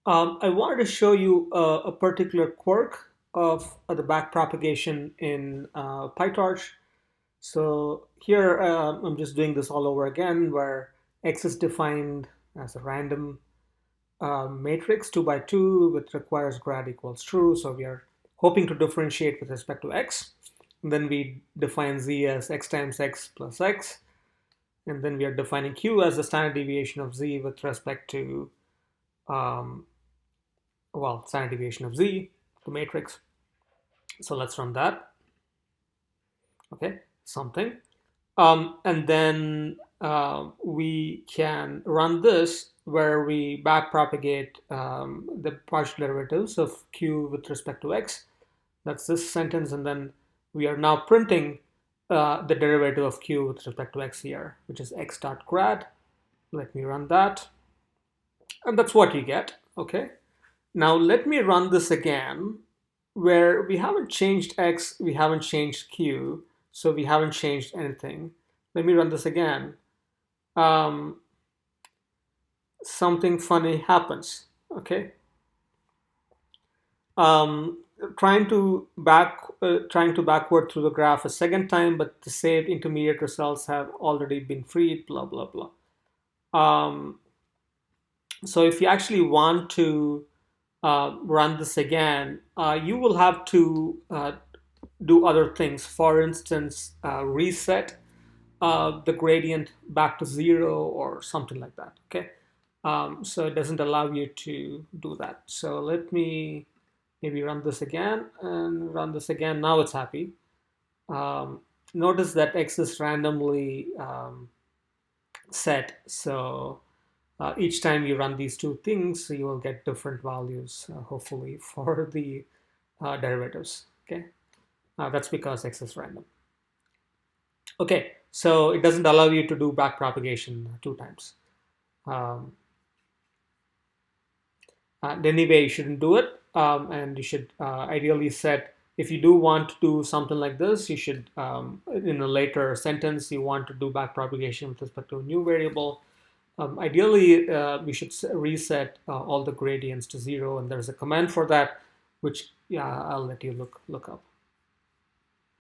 I wanted to show you a particular quirk of the backpropagation in Pytorch. So here I'm just doing this all over again, where x is defined as a random matrix 2 by 2 which requires grad equals true. So we are hoping to differentiate with respect to x. And then we define z as x times x plus x. And then we are defining q as the standard deviation of z with respect to um, standard deviation of z, the matrix. So let's run that. Okay, something. And then we can run this where we backpropagate the partial derivatives of q with respect to x. That's this sentence. And then we are now printing the derivative of q with respect to x here, which is x dot grad. Let me run that. And that's what you get. Okay. Now let me run this again, where we haven't changed x, we haven't changed q, so we haven't changed anything. Let me run this again. Um, Something funny happens. Okay. Um, trying to backward through the graph a second time, but the saved intermediate results have already been freed. Blah blah blah. Um, so if you actually want to run this again, you will have to do other things. For instance, reset the gradient back to zero or something like that. Okay, so it doesn't allow you to do that. So let me maybe run this again and run this again. Now it's happy. Um, Notice that x is randomly set. So each time you run these two things, you will get different values, hopefully, for the derivatives. Okay, that's because x is random. Okay, so it doesn't allow you to do backpropagation two times. Um, Anyway, you shouldn't do it, and you should ideally set. If you do want to do something like this, you should, in a later sentence, you want to do backpropagation with respect to a new variable. Ideally, we should reset all the gradients to zero, and there's a command for that, which yeah, I'll let you look up.